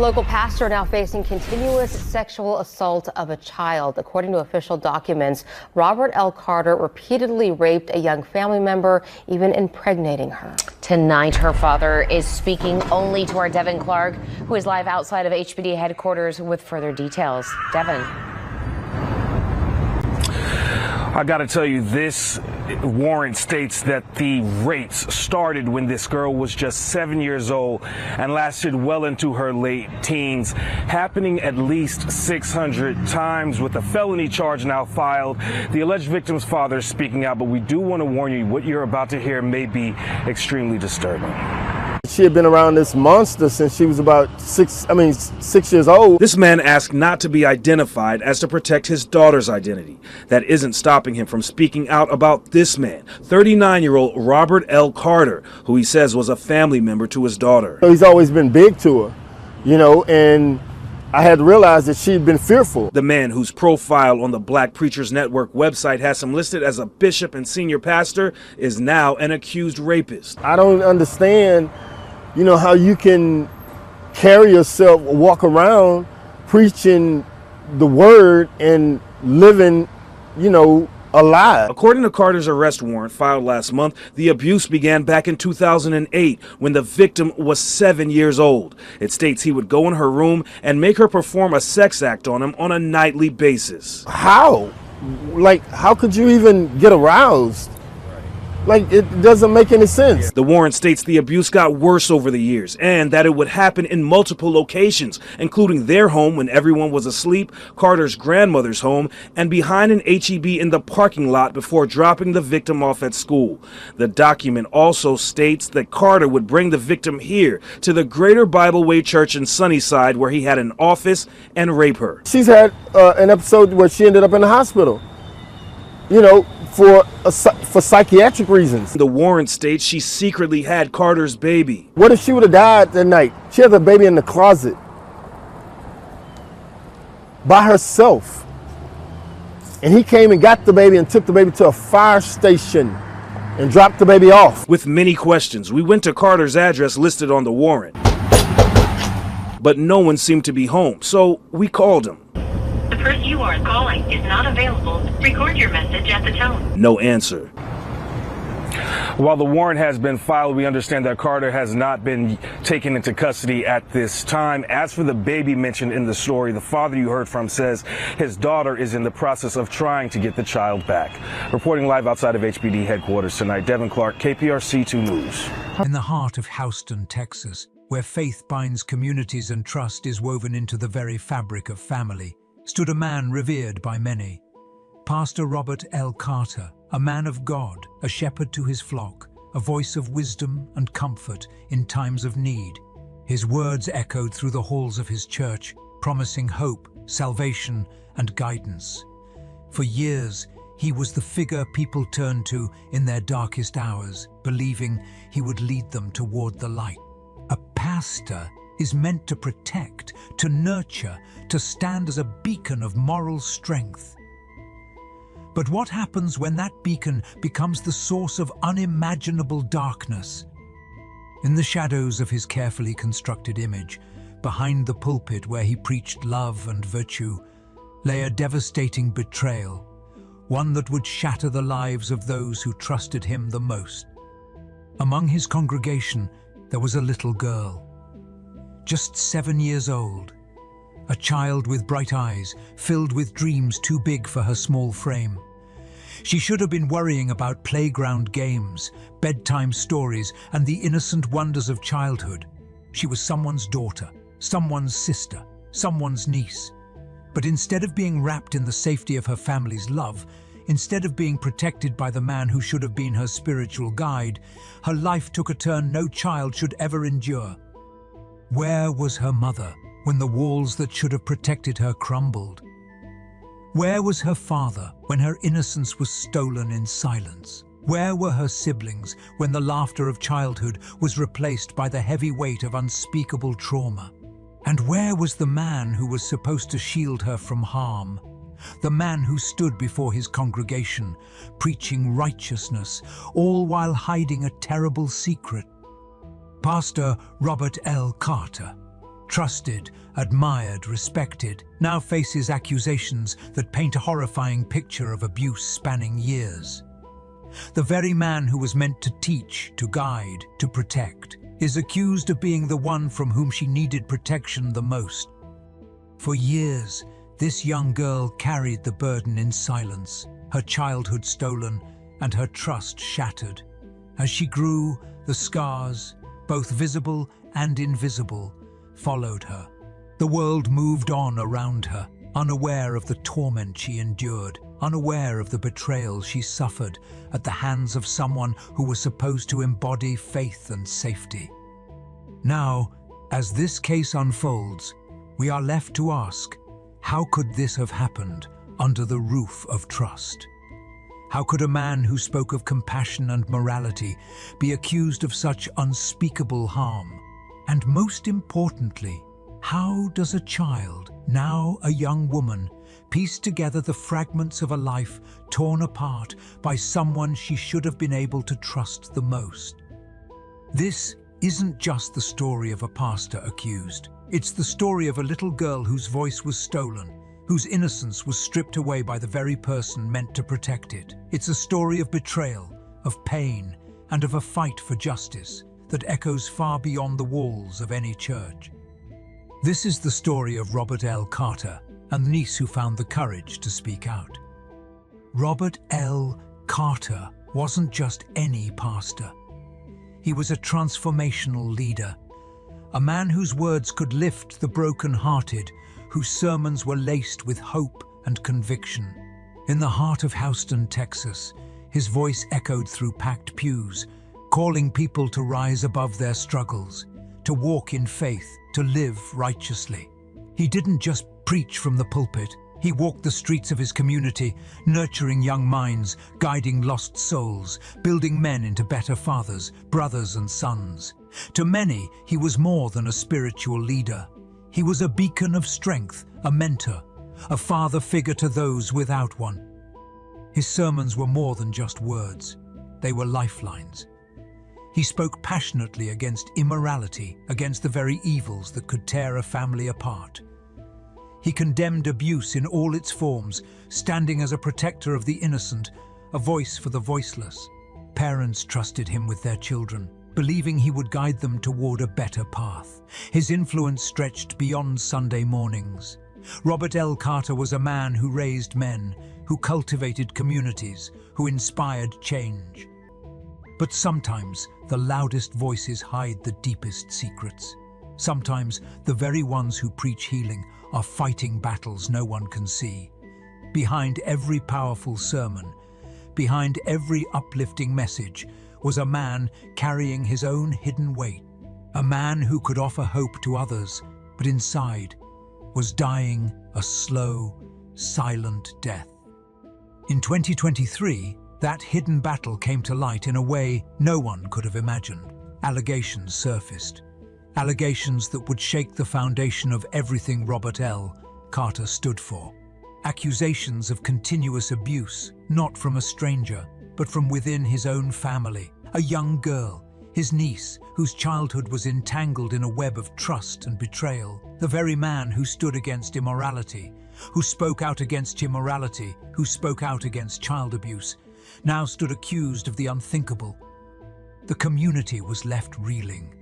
local pastor now facing continuous sexual assault of a child. According to official documents, Robert L. Carter repeatedly raped a young family member, even impregnating her. Tonight, her father is speaking only to our Devin Clark, who is live outside of HPD headquarters with further details. Devin. I gotta tell you, this warrant states that the rapes started when this girl was just 7 years old and lasted well into her late teens, happening at least 600 times with a felony charge now filed. The alleged victim's father is speaking out, but we do want to warn you, what you're about to hear may be extremely disturbing. She had been around this monster since she was about 6 years old. This man asked not to be identified as to protect his daughter's identity. That isn't stopping him from speaking out about this man, 39-year-old Robert L. Carter, who he says was a family member to his daughter. He's always been big to her, you know, and I had realized that she'd been fearful. The man whose profile on the Black Preachers Network website has him listed as a bishop and senior pastor is now an accused rapist. I don't understand, you know, how you can carry yourself, walk around preaching the word and living, you know, a lie. According to Carter's arrest warrant filed last month, the abuse began back in 2008 when the victim was 7 years old. It states he would go in her room and make her perform a sex act on him on a nightly basis. How? Like, how could you even get aroused? Like, it doesn't make any sense. The warrant states the abuse got worse over the years and that it would happen in multiple locations, including their home when everyone was asleep, Carter's grandmother's home, and behind an HEB in the parking lot before dropping the victim off at school. The document also states that Carter would bring the victim here to the Greater Bible Way Church in Sunnyside, where he had an office, and rape her. She's had an episode where she ended up in the hospital, you know, for psychiatric reasons. The warrant states she secretly had Carter's baby. What if she would have died that night? She had the baby in the closet by herself. And he came and got the baby and took the baby to a fire station and dropped the baby off. With many questions, we went to Carter's address listed on the warrant. But no one seemed to be home, so we called him. The person you are calling is not available. Record your message at the tone. No answer. While the warrant has been filed, we understand that Carter has not been taken into custody at this time. As for the baby mentioned in the story, the father you heard from says his daughter is in the process of trying to get the child back. Reporting live outside of HPD headquarters tonight, Devin Clark, KPRC 2 News. In the heart of Houston, Texas, where faith binds communities and trust is woven into the very fabric of family, stood a man revered by many. Pastor Robert L. Carter, a man of God, a shepherd to his flock, a voice of wisdom and comfort in times of need. His words echoed through the halls of his church, promising hope, salvation, and guidance. For years, he was the figure people turned to in their darkest hours, believing he would lead them toward the light. A pastor is meant to protect, to nurture, to stand as a beacon of moral strength. But what happens when that beacon becomes the source of unimaginable darkness? In the shadows of his carefully constructed image, behind the pulpit where he preached love and virtue, lay a devastating betrayal, one that would shatter the lives of those who trusted him the most. Among his congregation, there was a little girl, just 7 years old, a child with bright eyes, filled with dreams too big for her small frame. She should have been worrying about playground games, bedtime stories, and the innocent wonders of childhood. She was someone's daughter, someone's sister, someone's niece. But instead of being wrapped in the safety of her family's love, instead of being protected by the man who should have been her spiritual guide, her life took a turn no child should ever endure. Where was her mother when the walls that should have protected her crumbled? Where was her father when her innocence was stolen in silence? Where were her siblings when the laughter of childhood was replaced by the heavy weight of unspeakable trauma? And where was the man who was supposed to shield her from harm? The man who stood before his congregation, preaching righteousness, all while hiding a terrible secret. Pastor Robert L. Carter trusted, admired, respected, now faces accusations that paint a horrifying picture of abuse spanning years. The very man who was meant to teach, to guide, to protect, is accused of being the one from whom she needed protection the most. For years, this young girl carried the burden in silence, her childhood stolen and her trust shattered. As she grew, the scars, both visible and invisible, followed her. The world moved on around her, unaware of the torment she endured, unaware of the betrayal she suffered at the hands of someone who was supposed to embody faith and safety. Now, as this case unfolds, we are left to ask, how could this have happened under the roof of trust? How could a man who spoke of compassion and morality be accused of such unspeakable harm? And most importantly, how does a child, now a young woman, piece together the fragments of a life torn apart by someone she should have been able to trust the most? This isn't just the story of a pastor accused. It's the story of a little girl whose voice was stolen, whose innocence was stripped away by the very person meant to protect it. It's a story of betrayal, of pain, and of a fight for justice that echoes far beyond the walls of any church. This is the story of Robert L. Carter and the niece who found the courage to speak out. Robert L. Carter wasn't just any pastor. He was a transformational leader, a man whose words could lift the broken-hearted, whose sermons were laced with hope and conviction. In the heart of Houston, Texas, his voice echoed through packed pews, calling people to rise above their struggles, to walk in faith, to live righteously. He didn't just preach from the pulpit. He walked the streets of his community, nurturing young minds, guiding lost souls, building men into better fathers, brothers and sons. To many, he was more than a spiritual leader. He was a beacon of strength, a mentor, a father figure to those without one. His sermons were more than just words. They were lifelines. He spoke passionately against immorality, against the very evils that could tear a family apart. He condemned abuse in all its forms, standing as a protector of the innocent, a voice for the voiceless. Parents trusted him with their children, believing he would guide them toward a better path. His influence stretched beyond Sunday mornings. Robert L. Carter was a man who raised men, who cultivated communities, who inspired change. But sometimes the loudest voices hide the deepest secrets. Sometimes the very ones who preach healing are fighting battles no one can see. Behind every powerful sermon, behind every uplifting message, was a man carrying his own hidden weight. A man who could offer hope to others, but inside was dying a slow, silent death. In 2023, that hidden battle came to light in a way no one could have imagined. Allegations surfaced. Allegations that would shake the foundation of everything Robert L. Carter stood for. Accusations of continuous abuse, not from a stranger, but from within his own family. A young girl, his niece, whose childhood was entangled in a web of trust and betrayal. The very man who stood against immorality, who spoke out against immorality, who spoke out against child abuse, now stood accused of the unthinkable. The community was left reeling.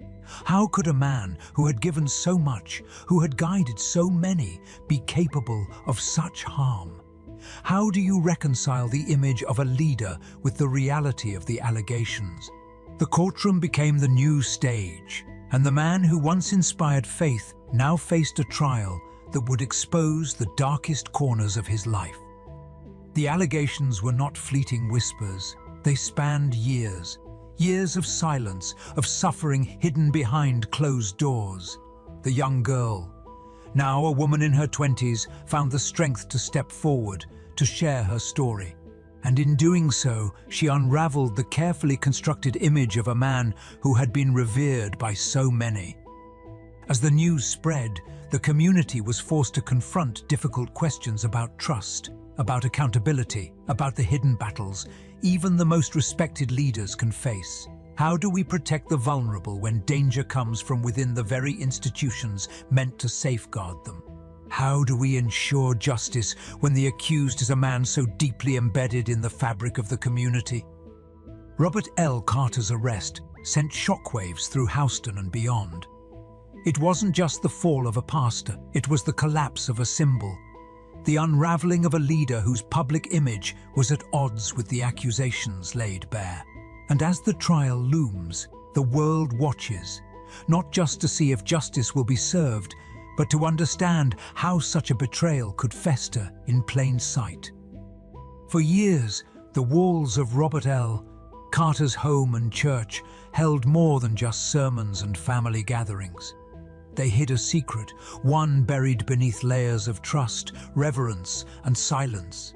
How could a man who had given so much, who had guided so many, be capable of such harm? How do you reconcile the image of a leader with the reality of the allegations? The courtroom became the new stage, and the man who once inspired faith now faced a trial that would expose the darkest corners of his life. The allegations were not fleeting whispers. They spanned years. Years of silence, of suffering hidden behind closed doors. The young girl, now a woman in her 20s, found the strength to step forward, to share her story. And in doing so, she unraveled the carefully constructed image of a man who had been revered by so many. As the news spread, the community was forced to confront difficult questions about trust, about accountability, about the hidden battles even the most respected leaders can face. How do we protect the vulnerable when danger comes from within the very institutions meant to safeguard them? How do we ensure justice when the accused is a man so deeply embedded in the fabric of the community? Robert L. Carter's arrest sent shockwaves through Houston and beyond. It wasn't just the fall of a pastor, it was the collapse of a symbol, the unraveling of a leader whose public image was at odds with the accusations laid bare. And as the trial looms, the world watches, not just to see if justice will be served, but to understand how such a betrayal could fester in plain sight. For years, the walls of Robert L. Carter's home and church held more than just sermons and family gatherings. They hid a secret, one buried beneath layers of trust, reverence, and silence.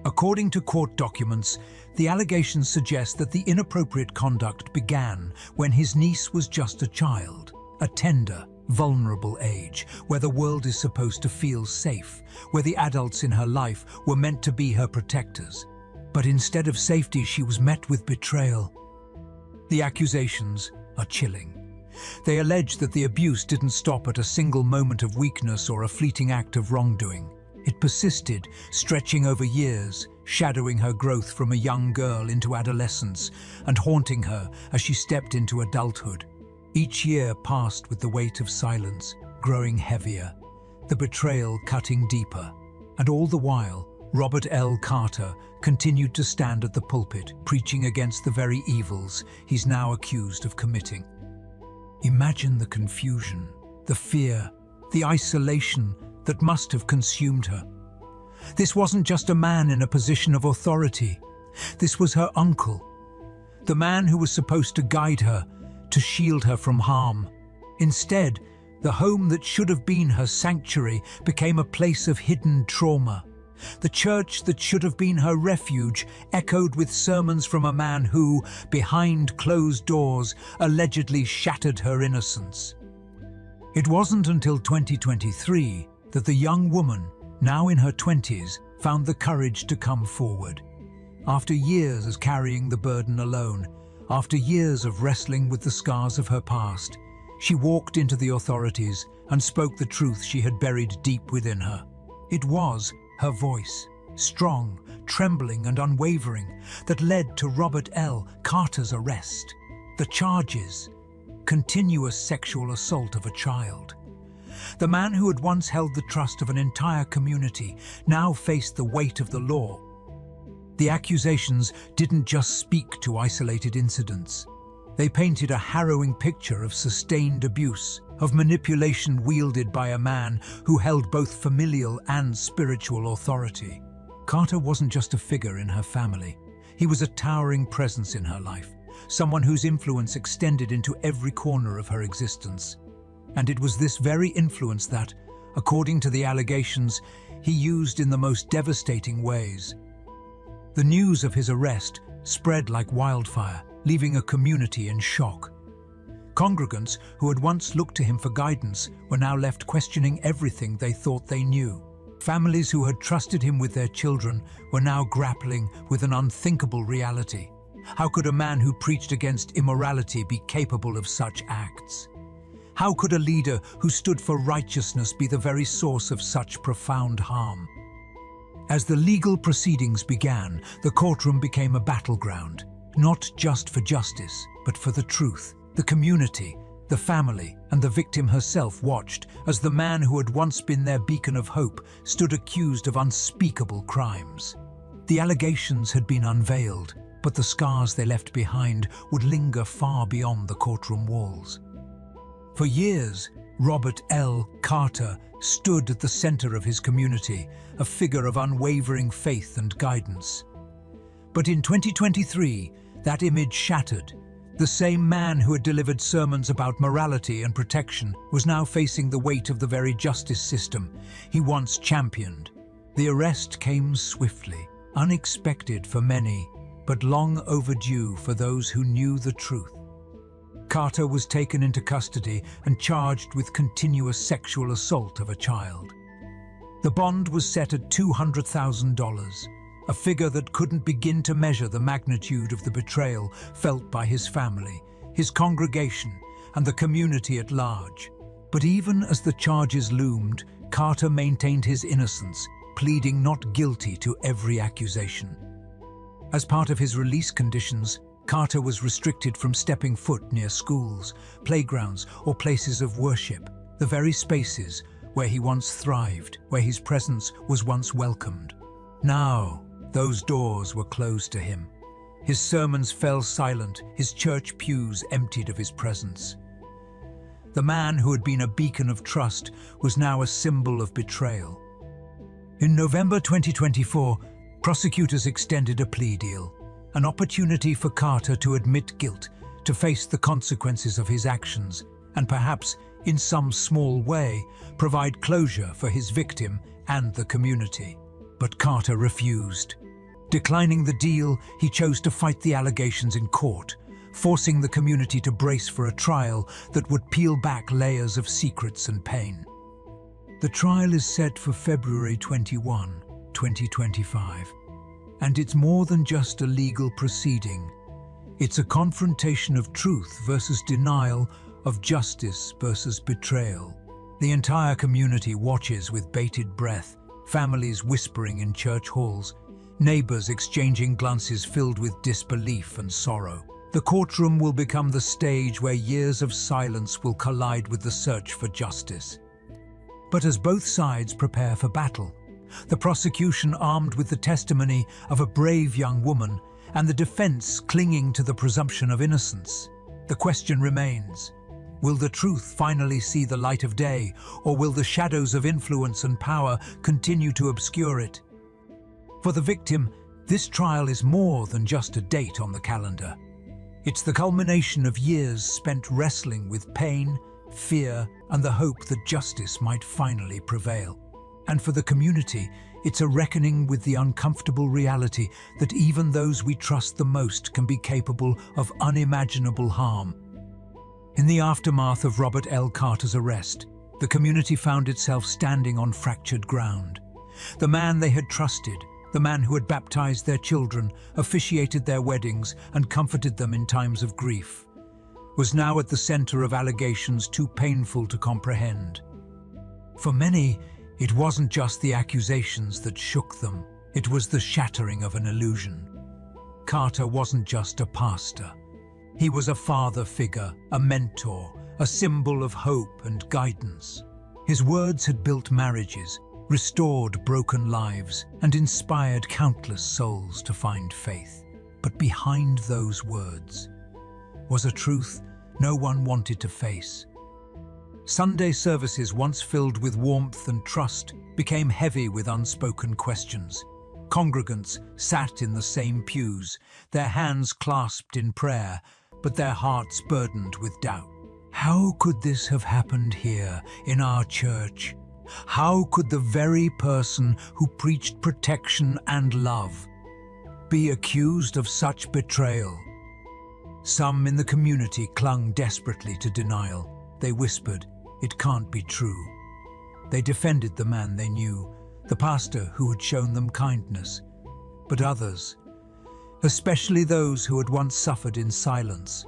According to court documents, the allegations suggest that the inappropriate conduct began when his niece was just a child, a tender, vulnerable age, where the world is supposed to feel safe, where the adults in her life were meant to be her protectors. But instead of safety, she was met with betrayal. The accusations are chilling. They allege that the abuse didn't stop at a single moment of weakness or a fleeting act of wrongdoing. It persisted, stretching over years, shadowing her growth from a young girl into adolescence and haunting her as she stepped into adulthood. Each year passed with the weight of silence, growing heavier, the betrayal cutting deeper. And all the while, Robert L. Carter continued to stand at the pulpit, preaching against the very evils he's now accused of committing. Imagine the confusion, the fear, the isolation that must have consumed her. This wasn't just a man in a position of authority. This was her uncle, the man who was supposed to guide her, to shield her from harm. Instead, the home that should have been her sanctuary became a place of hidden trauma. The church that should have been her refuge echoed with sermons from a man who, behind closed doors, allegedly shattered her innocence. It wasn't until 2023 that the young woman, now in her 20s, found the courage to come forward. After years of carrying the burden alone, after years of wrestling with the scars of her past, she walked into the authorities and spoke the truth she had buried deep within her. It was her voice, strong, trembling and unwavering, that led to Robert L. Carter's arrest. The charges: continuous sexual assault of a child. The man who had once held the trust of an entire community now faced the weight of the law. The accusations didn't just speak to isolated incidents. They painted a harrowing picture of sustained abuse, of manipulation wielded by a man who held both familial and spiritual authority. Carter wasn't just a figure in her family. He was a towering presence in her life, someone whose influence extended into every corner of her existence. And it was this very influence that, according to the allegations, he used in the most devastating ways. The news of his arrest spread like wildfire, leaving a community in shock. Congregants who had once looked to him for guidance were now left questioning everything they thought they knew. Families who had trusted him with their children were now grappling with an unthinkable reality. How could a man who preached against immorality be capable of such acts? How could a leader who stood for righteousness be the very source of such profound harm? As the legal proceedings began, the courtroom became a battleground, not just for justice, but for the truth. The community, the family, and the victim herself watched as the man who had once been their beacon of hope stood accused of unspeakable crimes. The allegations had been unveiled, but the scars they left behind would linger far beyond the courtroom walls. For years, Robert L. Carter stood at the center of his community, a figure of unwavering faith and guidance. But in 2023, that image shattered. The same man who had delivered sermons about morality and protection was now facing the weight of the very justice system he once championed. The arrest came swiftly, unexpected for many, but long overdue for those who knew the truth. Carter was taken into custody and charged with continuous sexual assault of a child. The bond was set at $200,000, a figure that couldn't begin to measure the magnitude of the betrayal felt by his family, his congregation, and the community at large. But even as the charges loomed, Carter maintained his innocence, pleading not guilty to every accusation. As part of his release conditions, Carter was restricted from stepping foot near schools, playgrounds, or places of worship, the very spaces where he once thrived, where his presence was once welcomed. Now, those doors were closed to him. His sermons fell silent, his church pews emptied of his presence. The man who had been a beacon of trust was now a symbol of betrayal. In November 2024, prosecutors extended a plea deal, an opportunity for Carter to admit guilt, to face the consequences of his actions, and perhaps, in some small way, provide closure for his victim and the community. But Carter refused. Declining the deal, he chose to fight the allegations in court, forcing the community to brace for a trial that would peel back layers of secrets and pain. The trial is set for February 21, 2025, and it's more than just a legal proceeding. It's a confrontation of truth versus denial, of justice versus betrayal. The entire community watches with bated breath, families whispering in church halls, neighbors exchanging glances filled with disbelief and sorrow. The courtroom will become the stage where years of silence will collide with the search for justice. But as both sides prepare for battle, the prosecution armed with the testimony of a brave young woman and the defense clinging to the presumption of innocence, the question remains: will the truth finally see the light of day, or will the shadows of influence and power continue to obscure it? For the victim, this trial is more than just a date on the calendar. It's the culmination of years spent wrestling with pain, fear, and the hope that justice might finally prevail. And for the community, it's a reckoning with the uncomfortable reality that even those we trust the most can be capable of unimaginable harm. In the aftermath of Robert L. Carter's arrest, the community found itself standing on fractured ground. The man they had trusted, the man who had baptized their children, officiated their weddings, and comforted them in times of grief, was now at the center of allegations too painful to comprehend. For many, it wasn't just the accusations that shook them, it was the shattering of an illusion. Carter wasn't just a pastor. He was a father figure, a mentor, a symbol of hope and guidance. His words had built marriages, restored broken lives, and inspired countless souls to find faith. But behind those words was a truth no one wanted to face. Sunday services, once filled with warmth and trust, became heavy with unspoken questions. Congregants sat in the same pews, their hands clasped in prayer, but their hearts burdened with doubt. How could this have happened here, in our church? How could the very person who preached protection and love be accused of such betrayal? Some in the community clung desperately to denial. They whispered, "It can't be true." They defended the man they knew, the pastor who had shown them kindness. But others, especially those who had once suffered in silence,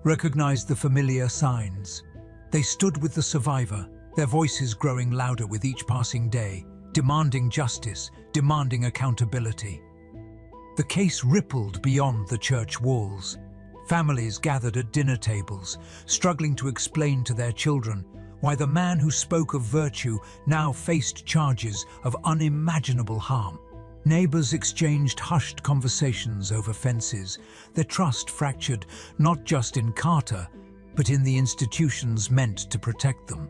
recognized the familiar signs. They stood with the survivor, their voices growing louder with each passing day, demanding justice, demanding accountability. The case rippled beyond the church walls. Families gathered at dinner tables, struggling to explain to their children why the man who spoke of virtue now faced charges of unimaginable harm. Neighbors exchanged hushed conversations over fences, their trust fractured not just in Carter, but in the institutions meant to protect them.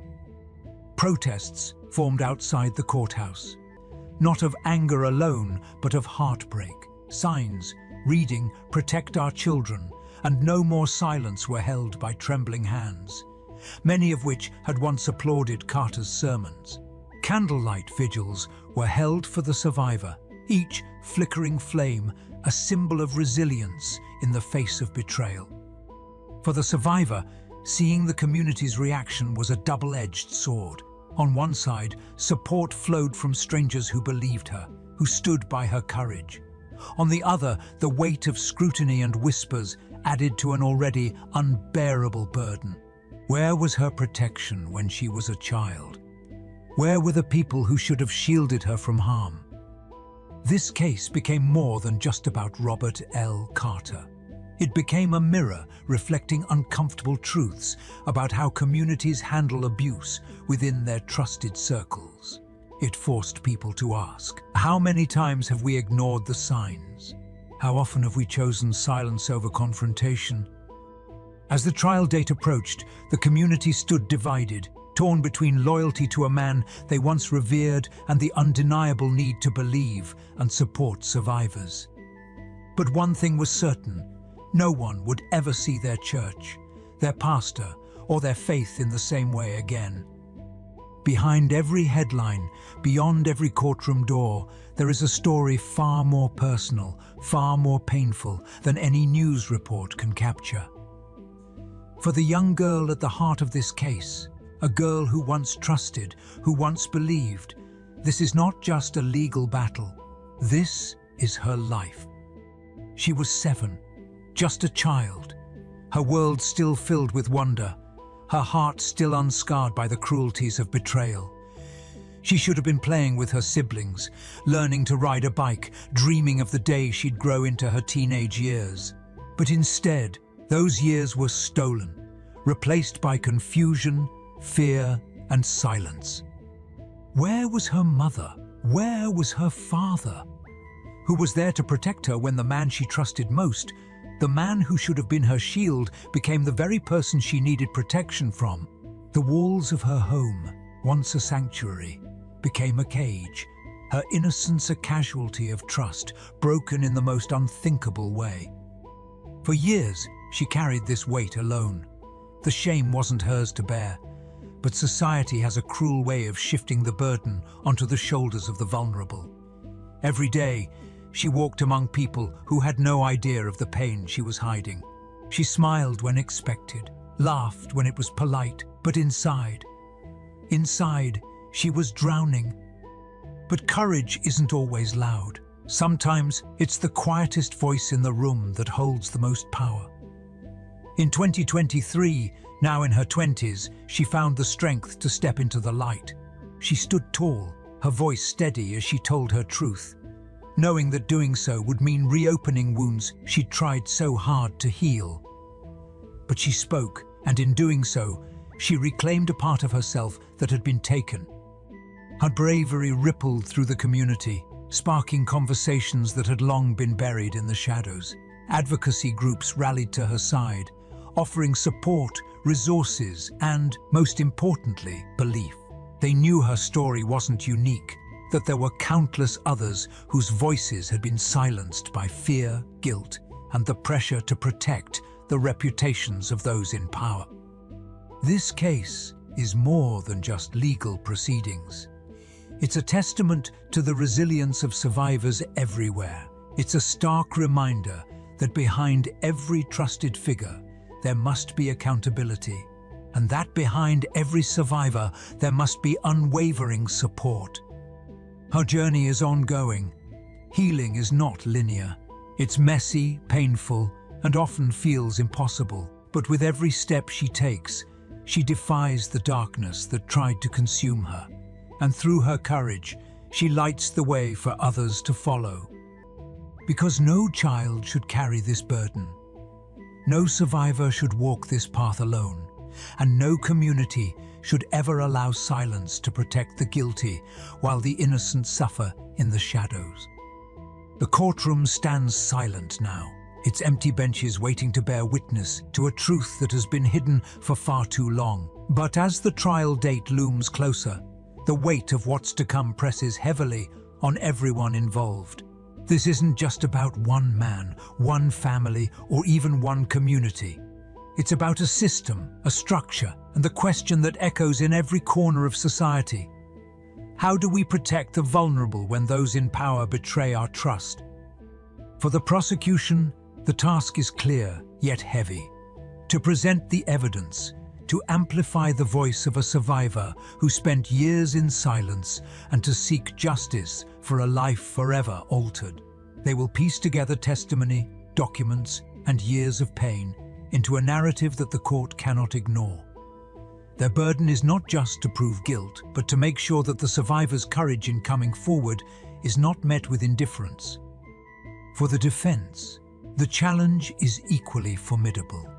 Protests formed outside the courthouse, not of anger alone, but of heartbreak. Signs reading, "Protect our children," and "No more silence" were held by trembling hands, many of which had once applauded Carter's sermons. Candlelight vigils were held for the survivor, each flickering flame a symbol of resilience in the face of betrayal. For the survivor, seeing the community's reaction was a double-edged sword. On one side, support flowed from strangers who believed her, who stood by her courage. On the other, the weight of scrutiny and whispers added to an already unbearable burden. Where was her protection when she was a child? Where were the people who should have shielded her from harm? This case became more than just about Robert L. Carter. It became a mirror reflecting uncomfortable truths about how communities handle abuse within their trusted circles. It forced people to ask, how many times have we ignored the signs? How often have we chosen silence over confrontation? As the trial date approached, the community stood divided, torn between loyalty to a man they once revered and the undeniable need to believe and support survivors. But one thing was certain: no one would ever see their church, their pastor, or their faith in the same way again. Behind every headline, beyond every courtroom door, there is a story far more personal, far more painful than any news report can capture. For the young girl at the heart of this case, a girl who once trusted, who once believed, this is not just a legal battle. This is her life. She was 7, just a child, her world still filled with wonder, her heart still unscarred by the cruelties of betrayal. She should have been playing with her siblings, learning to ride a bike, dreaming of the day she'd grow into her teenage years. But instead, those years were stolen, replaced by confusion, fear, and silence. Where was her mother? Where was her father? Who was there to protect her when the man she trusted most, the man who should have been her shield, became the very person she needed protection from? The walls of her home, once a sanctuary, became a cage, her innocence a casualty of trust, broken in the most unthinkable way. For years, she carried this weight alone. The shame wasn't hers to bear, but society has a cruel way of shifting the burden onto the shoulders of the vulnerable. Every day, she walked among people who had no idea of the pain she was hiding. She smiled when expected, laughed when it was polite, but inside, she was drowning. But courage isn't always loud. Sometimes it's the quietest voice in the room that holds the most power. In 2023, now in her 20s, she found the strength to step into the light. She stood tall, her voice steady as she told her truth, knowing that doing so would mean reopening wounds she'd tried so hard to heal. But she spoke, and in doing so, she reclaimed a part of herself that had been taken. Her bravery rippled through the community, sparking conversations that had long been buried in the shadows. Advocacy groups rallied to her side, offering support, resources, and, most importantly, belief. They knew her story wasn't unique, that there were countless others whose voices had been silenced by fear, guilt, and the pressure to protect the reputations of those in power. This case is more than just legal proceedings. It's a testament to the resilience of survivors everywhere. It's a stark reminder that behind every trusted figure, there must be accountability, and that behind every survivor, there must be unwavering support. Her journey is ongoing. Healing is not linear. It's messy, painful, and often feels impossible. But with every step she takes, she defies the darkness that tried to consume her. And through her courage, she lights the way for others to follow. Because no child should carry this burden. No survivor should walk this path alone, and no community should ever allow silence to protect the guilty while the innocent suffer in the shadows. The courtroom stands silent now, its empty benches waiting to bear witness to a truth that has been hidden for far too long. But as the trial date looms closer, the weight of what's to come presses heavily on everyone involved. This isn't just about one man, one family, or even one community. It's about a system, a structure, and the question that echoes in every corner of society. How do we protect the vulnerable when those in power betray our trust? For the prosecution, the task is clear, yet heavy. To present the evidence, to amplify the voice of a survivor who spent years in silence, and to seek justice for a life forever altered. They will piece together testimony, documents, and years of pain into a narrative that the court cannot ignore. Their burden is not just to prove guilt, but to make sure that the survivor's courage in coming forward is not met with indifference. For the defense, the challenge is equally formidable.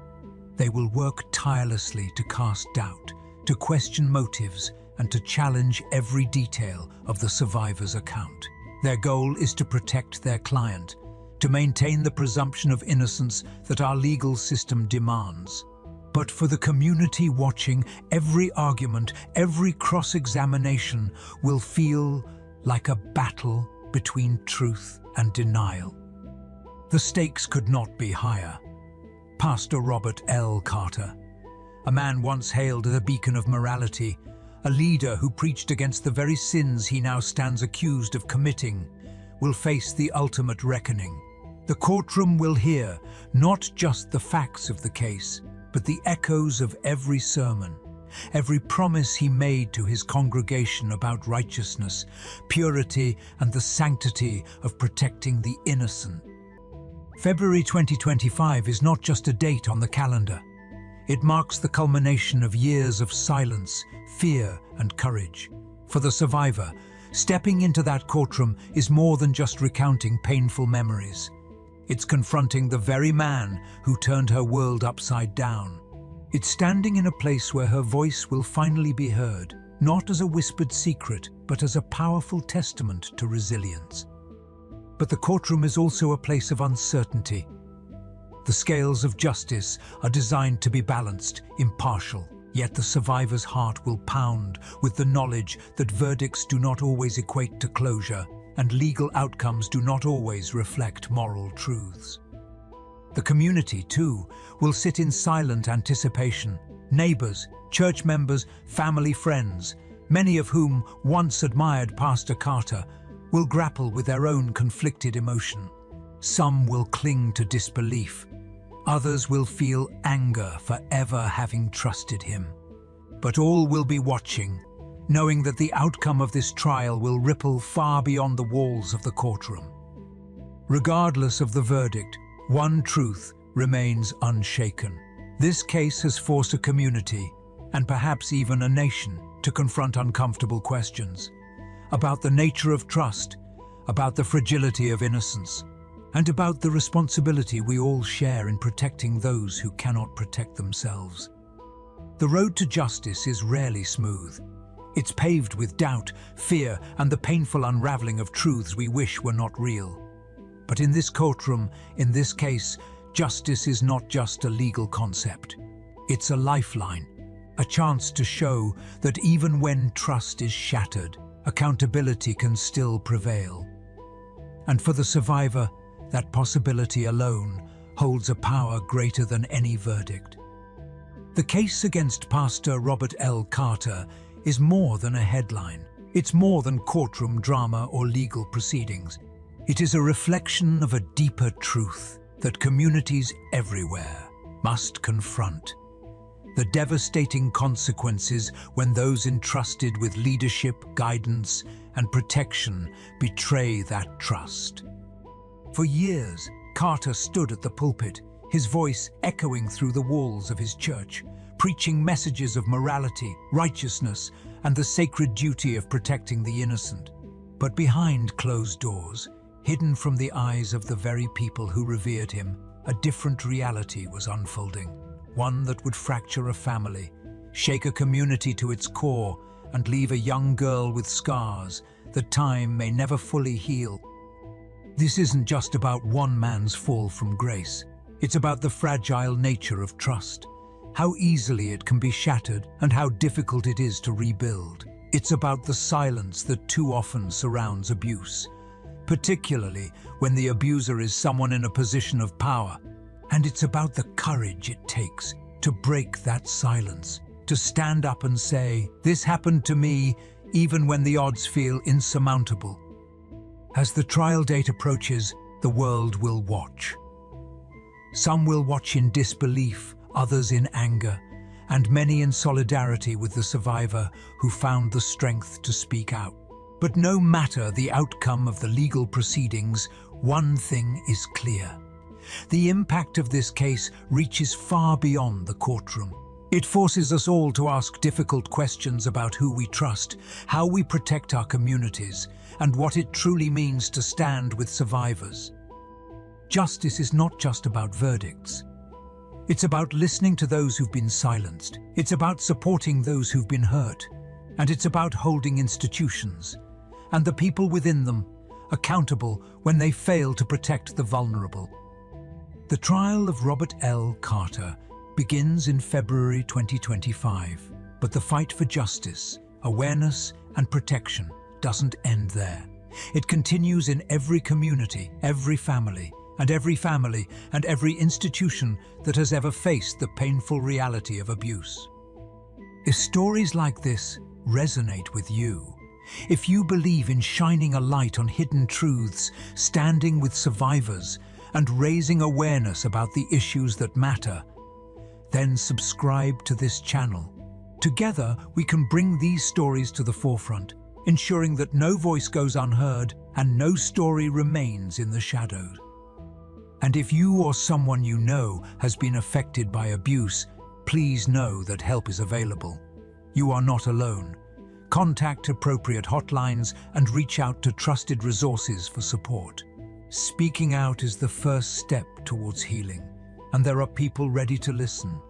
They will work tirelessly to cast doubt, to question motives, and to challenge every detail of the survivor's account. Their goal is to protect their client, to maintain the presumption of innocence that our legal system demands. But for the community watching, every argument, every cross-examination will feel like a battle between truth and denial. The stakes could not be higher. Pastor Robert L. Carter, a man once hailed as a beacon of morality, a leader who preached against the very sins he now stands accused of committing, will face the ultimate reckoning. The courtroom will hear not just the facts of the case, but the echoes of every sermon, every promise he made to his congregation about righteousness, purity, and the sanctity of protecting the innocent. February 2025 is not just a date on the calendar. It marks the culmination of years of silence, fear, and courage. For the survivor, stepping into that courtroom is more than just recounting painful memories. It's confronting the very man who turned her world upside down. It's standing in a place where her voice will finally be heard, not as a whispered secret, but as a powerful testament to resilience. But the courtroom is also a place of uncertainty. The scales of justice are designed to be balanced, impartial, yet the survivor's heart will pound with the knowledge that verdicts do not always equate to closure, and legal outcomes do not always reflect moral truths. The community, too, will sit in silent anticipation. Neighbors, church members, family friends, many of whom once admired Pastor Carter, will grapple with their own conflicted emotion. Some will cling to disbelief. Others will feel anger for ever having trusted him. But all will be watching, knowing that the outcome of this trial will ripple far beyond the walls of the courtroom. Regardless of the verdict, one truth remains unshaken. This case has forced a community, and perhaps even a nation, to confront uncomfortable questions about the nature of trust, about the fragility of innocence, and about the responsibility we all share in protecting those who cannot protect themselves. The road to justice is rarely smooth. It's paved with doubt, fear, and the painful unraveling of truths we wish were not real. But in this courtroom, in this case, justice is not just a legal concept. It's a lifeline, a chance to show that even when trust is shattered, accountability can still prevail. And for the survivor, that possibility alone holds a power greater than any verdict. The case against Pastor Robert L. Carter is more than a headline. It's more than courtroom drama or legal proceedings. It is a reflection of a deeper truth that communities everywhere must confront. The devastating consequences when those entrusted with leadership, guidance, and protection betray that trust. For years, Carter stood at the pulpit, his voice echoing through the walls of his church, preaching messages of morality, righteousness, and the sacred duty of protecting the innocent. But behind closed doors, hidden from the eyes of the very people who revered him, a different reality was unfolding. One that would fracture a family, shake a community to its core, and leave a young girl with scars that time may never fully heal. This isn't just about one man's fall from grace. It's about the fragile nature of trust, how easily it can be shattered and how difficult it is to rebuild. It's about the silence that too often surrounds abuse, particularly when the abuser is someone in a position of power. And it's about the courage it takes to break that silence, to stand up and say, "This happened to me," even when the odds feel insurmountable. As the trial date approaches, the world will watch. Some will watch in disbelief, others in anger, and many in solidarity with the survivor who found the strength to speak out. But no matter the outcome of the legal proceedings, one thing is clear. The impact of this case reaches far beyond the courtroom. It forces us all to ask difficult questions about who we trust, how we protect our communities, and what it truly means to stand with survivors. Justice is not just about verdicts. It's about listening to those who've been silenced. It's about supporting those who've been hurt. And it's about holding institutions, and the people within them, accountable when they fail to protect the vulnerable. The trial of Robert L. Carter begins in February 2025, but the fight for justice, awareness, and protection doesn't end there. It continues in every community, every family, and every institution that has ever faced the painful reality of abuse. If stories like this resonate with you, if you believe in shining a light on hidden truths, standing with survivors, and raising awareness about the issues that matter, then subscribe to this channel. Together, we can bring these stories to the forefront, ensuring that no voice goes unheard and no story remains in the shadows. And if you or someone you know has been affected by abuse, please know that help is available. You are not alone. Contact appropriate hotlines and reach out to trusted resources for support. Speaking out is the first step towards healing, and there are people ready to listen.